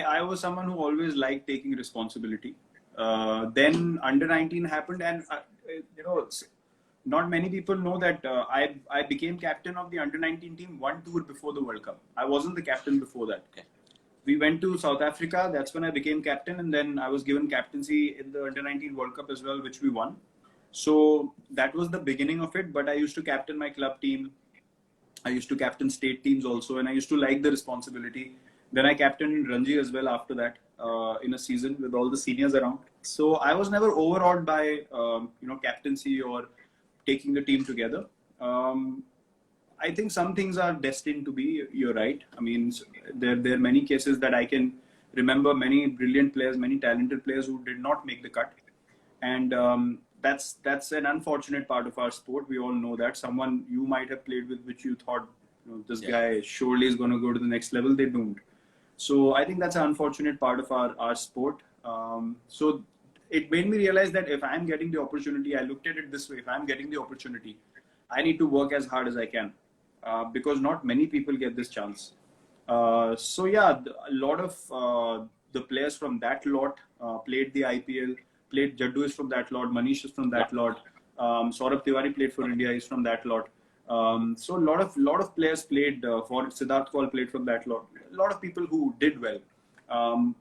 I was someone who always liked taking responsibility. Then under 19 happened, and you know, not many people know that I became captain of the under 19 team one tour before the World Cup. I wasn't the captain before that. Okay. We went to South Africa. That's when I became captain, and then I was given captaincy in the under 19 World Cup as well, which we won. So that was the beginning of it. But I used to captain my club team. I used to captain state teams also, and I used to like the responsibility. Then I captained Ranji as well after that in a season with all the seniors around. So I was never overawed by captaincy or taking the team together. I think some things are destined to be. You're right. I mean, there are many cases that I can remember, many brilliant players, many talented players who did not make the cut, and that's an unfortunate part of our sport. We all know that someone you might have played with, which you thought, this guy surely is going to go to the next level, they don't. So I think that's an unfortunate part of our sport. So it made me realize that if I'm getting the opportunity, I looked at it this way: if I'm getting the opportunity, I need to work as hard as I can, because not many people get this chance. So yeah, a lot of the players from that lot played the IPL. Played Jaddu is from that lot, Manish is from that lot, Saurabh Tiwari played for India, he's from that lot. So a lot of players played for Siddharth Kaul played from that lot. A lot of people who did well.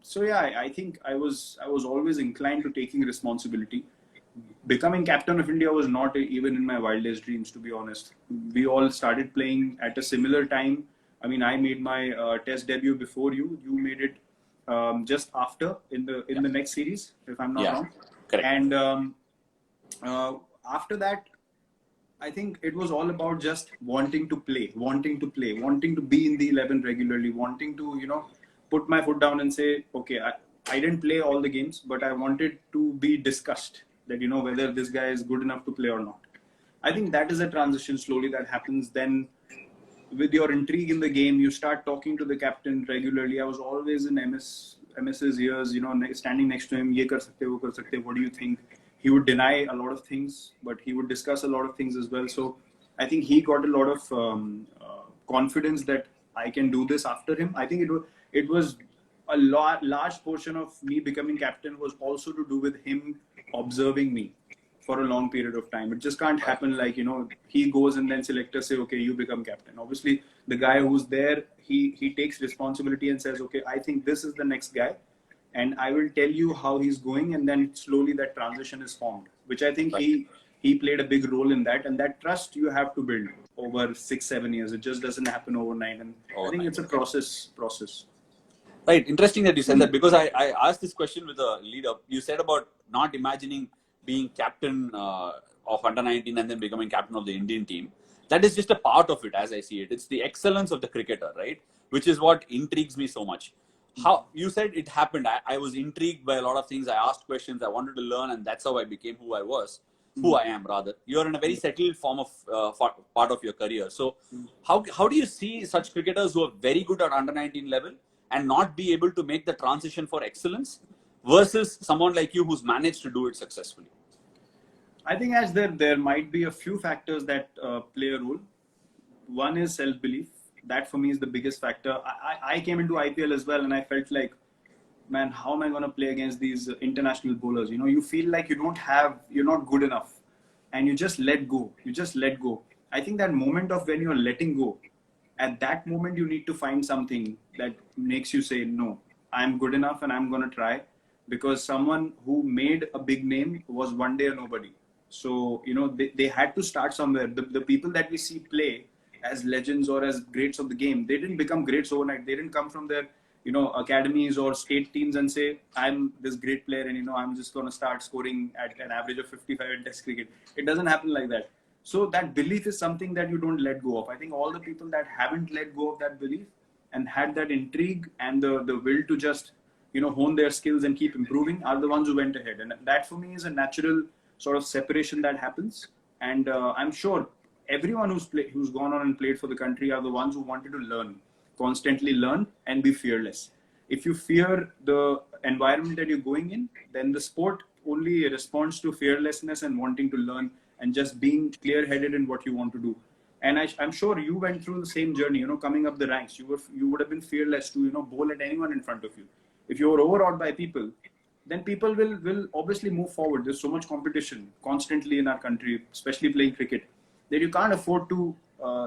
So yeah, I think I was always inclined to taking responsibility. Becoming captain of India was not even in my wildest dreams, to be honest. We all started playing at a similar time. I mean, I made my test debut before you. You made it just after in the next series, if I'm not wrong. Correct. And after that, I think it was all about just wanting to play, wanting to be in the 11 regularly, wanting to put my foot down and say, okay, I didn't play all the games, but I wanted to be discussed that whether this guy is good enough to play or not. I think that is a transition slowly that happens. Then with your intrigue in the game, you start talking to the captain regularly. I was always in MS's ears, standing next to him. Ye kar sakte, wo kar sakte. What do you think? He would deny a lot of things, but he would discuss a lot of things as well. So I think he got a lot of confidence that I can do this after him. I think it was a large portion of me becoming captain was also to do with him observing me for a long period of time. It just can't happen like, he goes and then selectors say, okay, you become captain. Obviously, the guy who's there, he takes responsibility and says, okay, I think this is the next guy. And I will tell you how he's going. And then slowly that transition is formed, which I think he played a big role in that. And that trust you have to build over 6-7 years. It just doesn't happen overnight. And I think it's a process. Right. Interesting that you said that, because I asked this question with a lead up. You said about not imagining being captain of under 19 and then becoming captain of the Indian team. That is just a part of it, as I see it. It's the excellence of the cricketer, right? Which is what intrigues me so much. How you said it happened. I was intrigued by a lot of things. I asked questions. I wanted to learn, and that's how I became who I am rather. You're in a very settled form of part of your career. So how do you see such cricketers who are very good at under 19 level and not be able to make the transition for excellence versus someone like you who's managed to do it successfully? I think as there might be a few factors that play a role. One is self-belief. That for me is the biggest factor. I came into IPL as well, and I felt like, man, how am I going to play against these international bowlers? You feel like you're not good enough, and you just let go. I think that moment of when you're letting go, at that moment you need to find something that makes you say, no, I'm good enough and I'm going to try, because someone who made a big name was one day a nobody. So, they had to start somewhere. The people that we see play as legends or as greats of the game, they didn't become greats overnight. They didn't come from their, academies or state teams and say, I'm this great player and, I'm just going to start scoring at an average of 55 in test cricket. It doesn't happen like that. So that belief is something that you don't let go of. I think all the people that haven't let go of that belief and had that intrigue and the will to just, hone their skills and keep improving are the ones who went ahead. And that for me is a natural sort of separation that happens. And I'm sure everyone who's gone on and played for the country are the ones who wanted to learn, constantly learn and be fearless. If you fear the environment that you're going in, then the sport only responds to fearlessness and wanting to learn and just being clear-headed in what you want to do. And I'm sure you went through the same journey, coming up the ranks. You would have been fearless to, bowl at anyone in front of you. If you're overawed by people, then people will obviously move forward. There's so much competition constantly in our country, especially playing cricket, that you can't afford to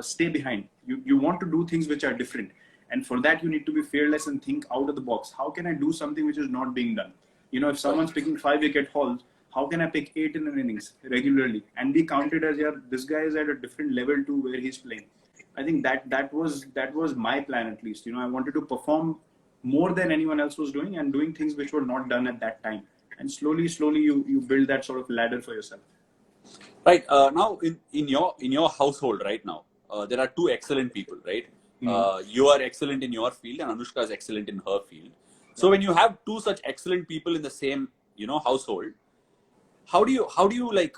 stay behind. You want to do things which are different, and for that you need to be fearless and think out of the box. How can I do something which is not being done? You know, if someone's picking 5-wicket hauls, how can I pick 8 in an innings regularly and be counted as, yeah, this guy is at a different level to where he's playing? I think that was my plan, at least. You know, I wanted to perform more than anyone else was doing, and doing things which were not done at that time. And slowly you build that sort of ladder for yourself. Right. Now, in your household right now, there are two excellent people, right? You are excellent in your field, and Anushka is excellent in her field. So when you have two such excellent people in the same, household, how do you like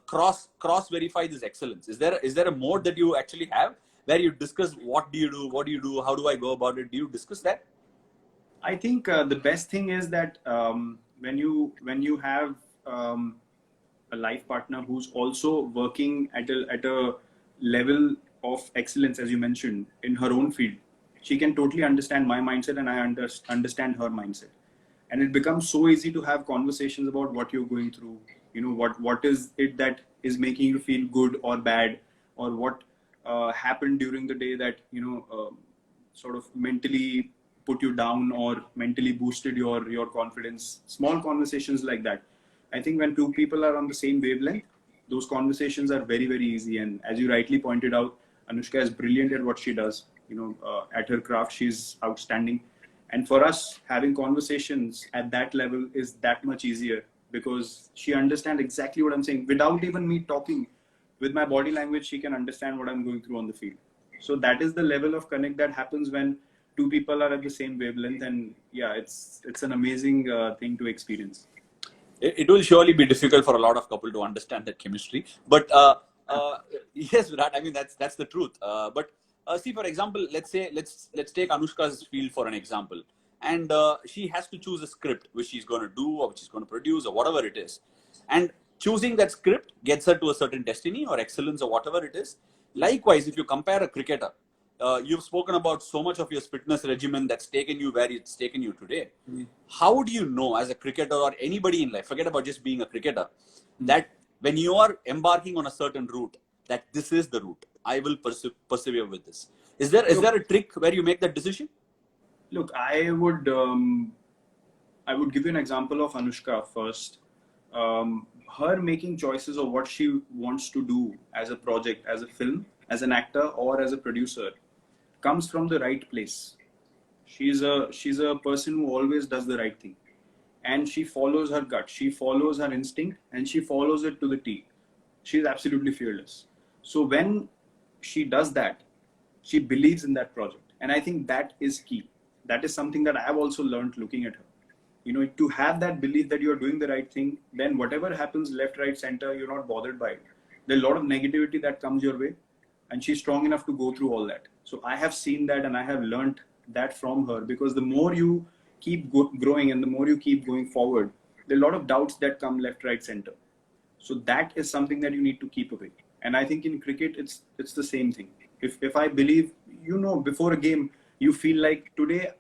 cross verify this excellence? Is there a mode that you actually have where you discuss what do you do, how do I go about it? Do you discuss that? I think the best thing is that when you have a life partner who's also working at a level of excellence, as you mentioned, in her own field, she can totally understand my mindset, and I understand her mindset. And it becomes so easy to have conversations about what you're going through. You know, what is it that is making you feel good or bad, or what happened during the day that, sort of mentally put you down or mentally boosted your confidence. Small conversations like that. I think when two people are on the same wavelength, those conversations are very, very easy. And as you rightly pointed out, Anushka is brilliant at what she does. At her craft, she's outstanding. And for us, having conversations at that level is that much easier, because she understands exactly what I'm saying. Without even me talking, with my body language, she can understand what I'm going through on the field. So that is the level of connect that happens when two people are at the same wavelength. And yeah, it's an amazing thing to experience. It will surely be difficult for a lot of couple to understand that chemistry. But yes, Virat, I mean, that's the truth. But see, for example, let's take Anushka's field for an example. And she has to choose a script which she's going to do, or which she's going to produce, or whatever it is. And choosing that script gets her to a certain destiny or excellence or whatever it is. Likewise, if you compare a cricketer, you've spoken about so much of your fitness regimen that's taken you where it's taken you today. How do you know, as a cricketer or anybody in life, forget about just being a cricketer, that when you are embarking on a certain route, that this is the route, I will persevere with this? Is there a trick where you make that decision? Look, I would give you an example of Anushka first. Her making choices of what she wants to do as a project, as a film, as an actor, or as a producer, comes from the right place. She's a person who always does the right thing, and she follows her gut, she follows her instinct, and she follows it to the T. She's absolutely fearless. So when she does that, she believes in that project, and I think that is key. That is something that I have also learned looking at her. To have that belief that you're doing the right thing, then whatever happens left, right, center, you're not bothered by it. There's a lot of negativity that comes your way, and she's strong enough to go through all that. So I have seen that, and I have learned that from her, because the more you keep growing and the more you keep going forward, there are a lot of doubts that come left, right, center. So that is something that you need to keep away. And I think in cricket, it's the same thing. If I believe, before a game, you feel like, today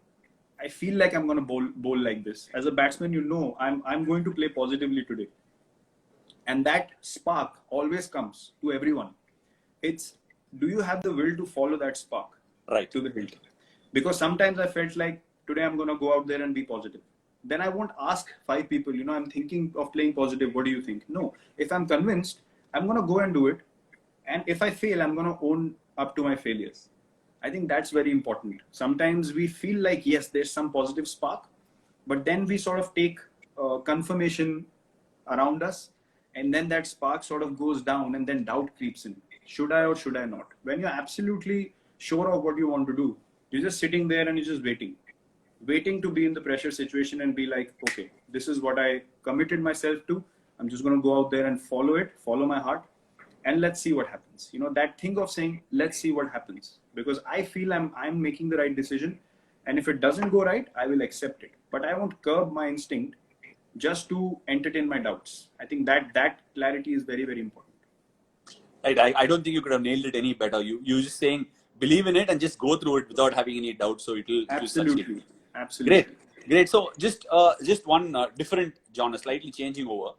I feel like I'm going to bowl like this. As a batsman, I'm going to play positively today. And that spark always comes to everyone. It's, do you have the will to follow that spark right to the hilt? Because sometimes I felt like, today I'm going to go out there and be positive. Then I won't ask 5 people, I'm thinking of playing positive. What do you think? No. If I'm convinced, I'm going to go and do it. And if I fail, I'm going to own up to my failures. I think that's very important. Sometimes we feel like, yes, there's some positive spark, but then we sort of take confirmation around us, and then that spark sort of goes down, and then doubt creeps in. Should I or should I not? When you're absolutely sure of what you want to do, you're just sitting there and you're just waiting to be in the pressure situation and be like, okay, this is what I committed myself to. I'm just going to go out there and follow my heart, and let's see what happens. That thing of saying, let's see what happens, because I feel I'm making the right decision, and if it doesn't go right, I will accept it. But I won't curb my instinct just to entertain my doubts. I think that clarity is very, very important. Right. I don't think you could have nailed it any better. You're just saying, believe in it and just go through it without having any doubt. So it'll Absolutely. Absolutely. Great. Great. So just one different genre, slightly changing over.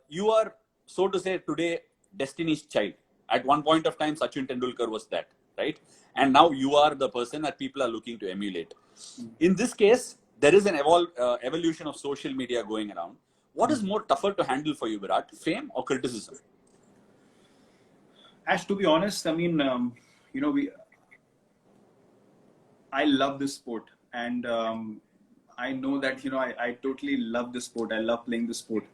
You are, so to say, today Destiny's child. At one point of time, Sachin Tendulkar was that, right? And now you are the person that people are looking to emulate. In this case, there is an evolution of social media going around. What is more tougher to handle for you, Virat? Fame or criticism? Ash, to be honest, I mean, I love this sport, and I know that I totally love this sport. I love playing this sport.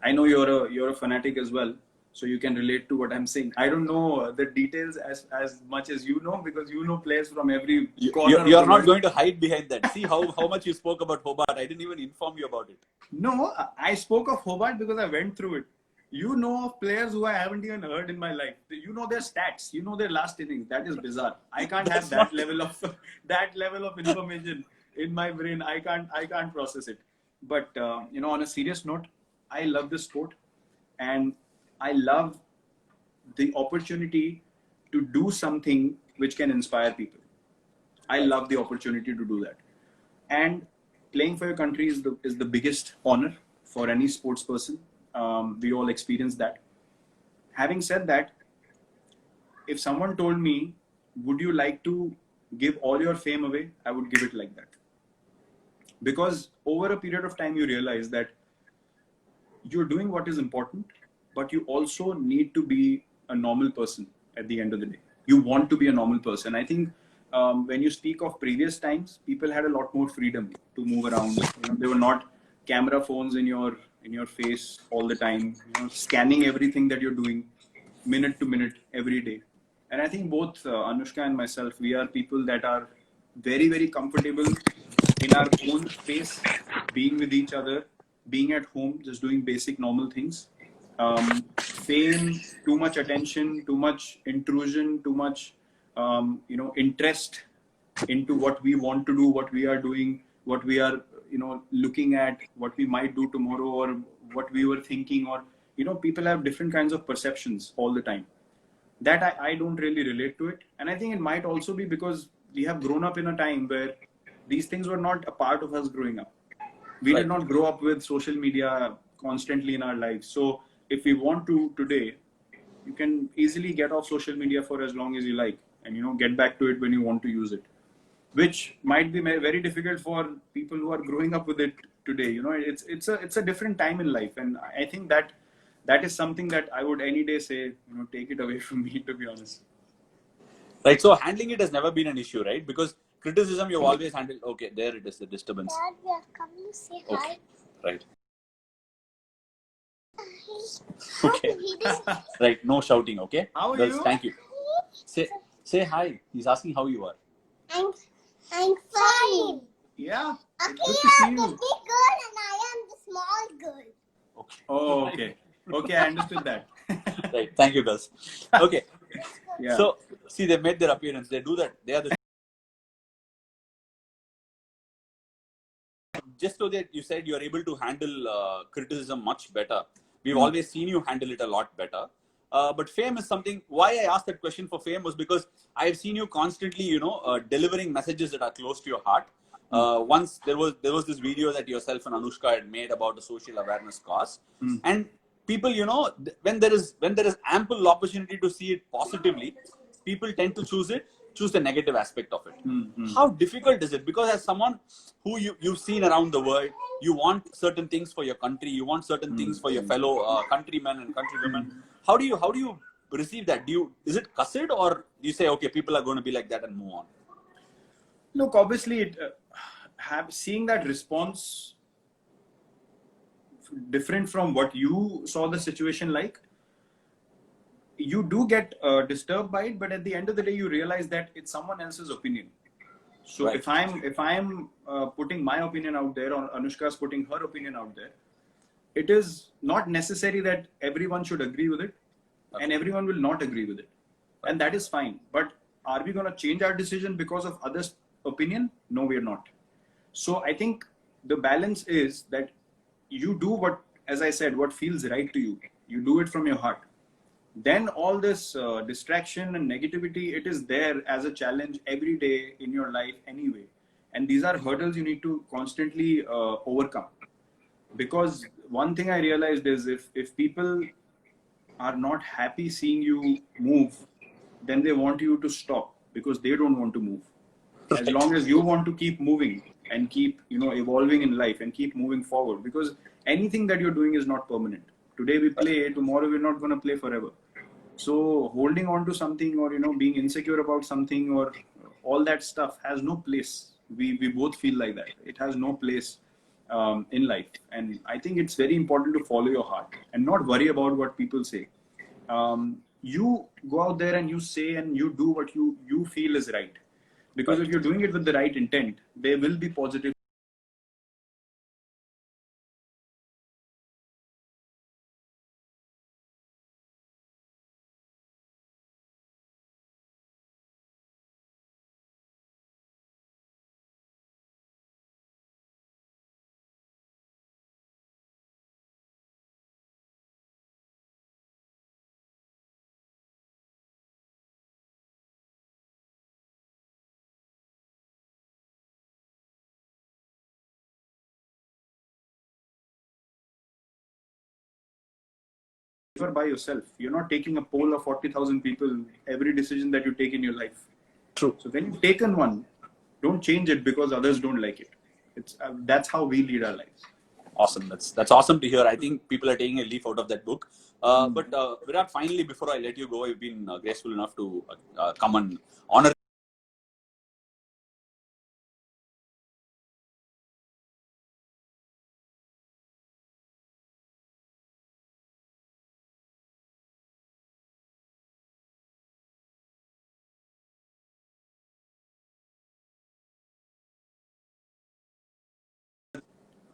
I know you're a fanatic as well, so you can relate to what I'm saying. I don't know the details as much as you know, because you know players from every corner. You're not going to hide behind that. See how much you spoke about Hobart. I didn't even inform you about it. No, I spoke of Hobart because I went through it. You know of players who I haven't even heard in my life. You know their stats. You know their last innings. That is bizarre. I can't have that level of information in my brain. I can't process it. But on a serious note, I love this sport, and I love the opportunity to do something which can inspire people. I love the opportunity to do that, and playing for your country is the biggest honor for any sports person. We all experience that. Having said that, if someone told me, would you like to give all your fame away? I would give it like that. Because over a period of time, you realize that you're doing what is important, but you also need to be a normal person at the end of the day. You want to be a normal person. I think when you speak of previous times, people had a lot more freedom to move around. They were not camera phones in your face all the time, scanning everything that you're doing minute to minute every day. And I think both Anushka and myself, we are people that are very, very comfortable in our own space, being with each other, being at home, just doing basic normal things. Fame, too much attention, too much intrusion, too much interest into what we want to do, what we are doing, what we are looking at, what we might do tomorrow, or what we were thinking, or people have different kinds of perceptions all the time. That I don't really relate to it, and I think it might also be because we have grown up in a time where these things were not a part of us growing up. We did not grow up with social media constantly in our lives. So if we want to today, you can easily get off social media for as long as you like, and get back to it when you want to use it, which might be very difficult for people who are growing up with it today. It's a different time in life, and I think that is something that I would any day say, take it away from me, to be honest. Right. So handling it has never been an issue, right? Because criticism you've always handled. Okay, there it is, the disturbance. Dad, we are coming to say hi. Okay. Right. Okay. Right. No shouting. Okay. How are Girls, you? thank you. Say hi. He's asking how you are. I'm fine. Yeah. Okay, Good to see the you. big girl and I am the small girl. Okay. Oh, okay. Okay, I understood that. Right. Thank you, girls. Okay. Yeah. So, see, they made their appearance. They do that. They are the. Just so that you said you are able to handle criticism much better. We've always seen you handle it a lot better. But fame is something. Why I asked that question for fame was because I have seen you constantly, delivering messages that are close to your heart. Once there was this video that yourself and Anushka had made about a social awareness cause, and people, when there is ample opportunity to see it positively, people tend to choose the negative aspect of it. How difficult is it? Because as someone who you've seen around the world, you want certain things for your country, you want certain things for your fellow countrymen and countrywomen. How do you receive that? Is it cussed, or do you say, okay, people are going to be like that and move on? Look, obviously, seeing that response different from what you saw the situation like, you do get disturbed by it, but at the end of the day, you realize that it's someone else's opinion. So Right. if I'm putting my opinion out there, or Anushka's putting her opinion out there, it is not necessary that everyone should agree with it, and everyone will not agree with it, and that is fine. But are we going to change our decision because of others' opinion? No, we are not. So I think the balance is that you do what, as I said, what feels right to you. You do it from your heart. Then all this distraction and negativity, it is there as a challenge every day in your life anyway. and these are hurdles you need to constantly overcome. Because one thing I realized is if people are not happy seeing you move, then they want you to stop because they don't want to move. As long as you want to keep moving and keep evolving in life and keep moving forward, because anything that you're doing is not permanent. Today we play, tomorrow we're not going to play forever. So holding on to something, or being insecure about something, or all that stuff has no place. We both feel like that. It has no place in life. And I think it's very important to follow your heart and not worry about what people say. You go out there and you say and you do what you feel is right. Because if you're doing it with the right intent, there will be positive. By yourself. You're not taking a poll of 40,000 people every decision that you take in your life. True. So when you've taken one, don't change it because others don't like it. It's that's how we lead our lives. Awesome. That's awesome to hear. I think people are taking a leaf out of that book. But Virat, finally, before I let you go, you've been graceful enough to come and honor.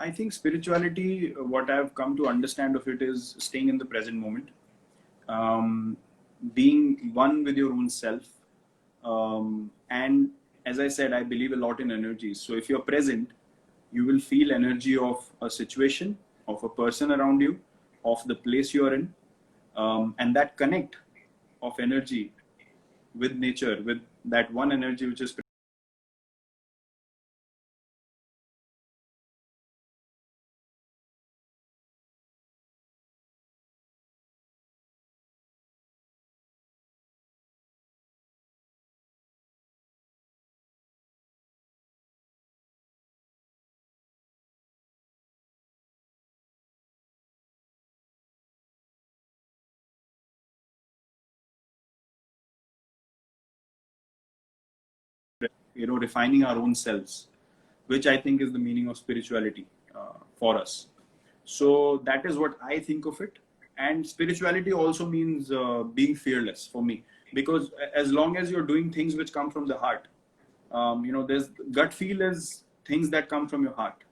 I think spirituality, what I've come to understand of it is staying in the present moment, being one with your own self. And as I said, I believe a lot in energies. So if you're present, you will feel energy of a situation, of a person around you, of the place you're in, and that connect of energy with nature, with that one energy which is refining our own selves, which I think is the meaning of spirituality for us. So that is what I think of it. And spirituality also means being fearless for me, because as long as you're doing things which come from the heart, there's gut feel is things that come from your heart,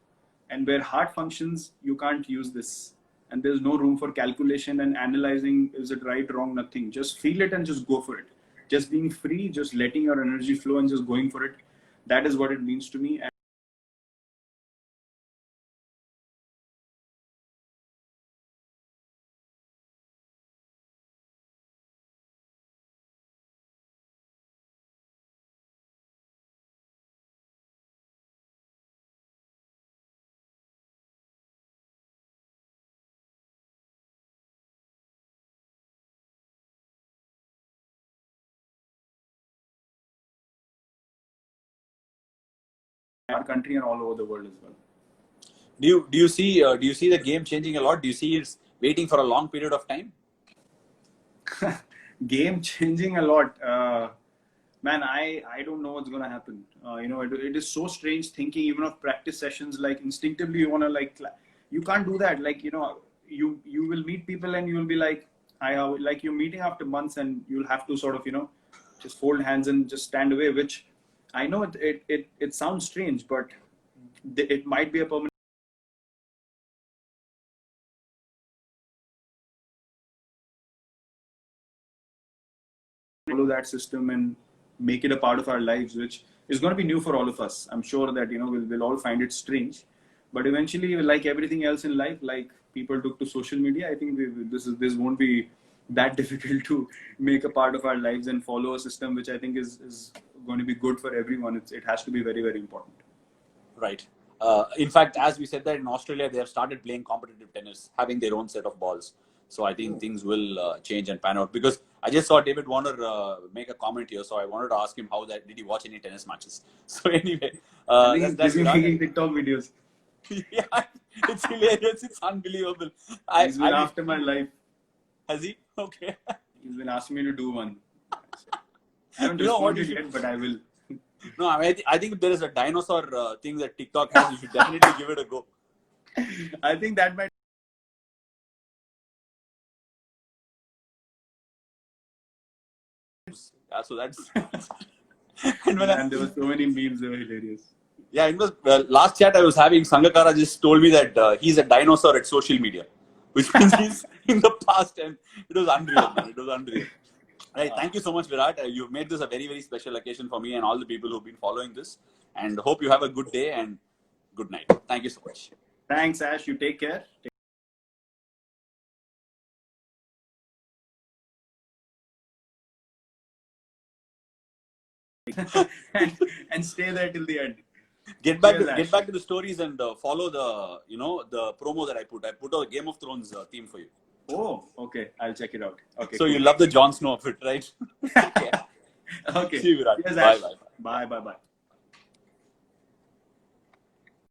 and where heart functions, you can't use this. And there's no room for calculation and analyzing, is it right, wrong, nothing. Just feel it and just go for it. Just being free, just letting your energy flow and just going for it. That is what it means to me. And our country and all over the world as well. Do you see the game changing a lot? Do you see it's waiting for a long period of time? Game changing a lot. Man, I don't know what's going to happen. It is so strange thinking even of practice sessions, like instinctively you want to you can't do that. You will meet people and you'll be like, like you're meeting after months and you'll have to sort of, just fold hands and just stand away, which I know it sounds strange, but it might be a permanent. Follow that system and make it a part of our lives, which is going to be new for all of us. I'm sure that we'll all find it strange, but eventually, like everything else in life, like people took to social media, I think this won't be that difficult to make a part of our lives and follow a system which I think is going to be good for everyone. It has to be very, very important. Right. In fact, as we said that in Australia, they have started playing competitive tennis, having their own set of balls. So I think things will change and pan out. Because I just saw David Warner make a comment here, so I wanted to ask him how that did he watch any tennis matches. So anyway, I think he's that's busy Virat. making TikTok videos. Yeah, it's hilarious. It's unbelievable. He's been after my life. Has he? Okay. He's been asking me to do one. I haven't You know what, responded yet, but I will. No, I think if there is a dinosaur thing that TikTok has, you should definitely give it a go. I think that might. Yeah, so that's. And when And there were so many memes, they were hilarious. yeah, it was last chat I was having. Sangakkara just told me that he's a dinosaur at social media, which means he's in the past, and it was unreal. Man. It was unreal. Right, thank you so much, Virat. You've made this a very, very special occasion for me and all the people who've been following this. And hope you have a good day and good night. Thank you so much. Thanks, Ash. You take care. and stay there till the end. Get back Cheers, to the stories and follow the promo that I put. I put a Game of Thrones theme for you. Oh, okay. I'll check it out. Okay. So cool. you love the Jon Snow of it, right? Okay. See you, Virat. Cheers, Bye, Ash. bye. Bye, bye, bye.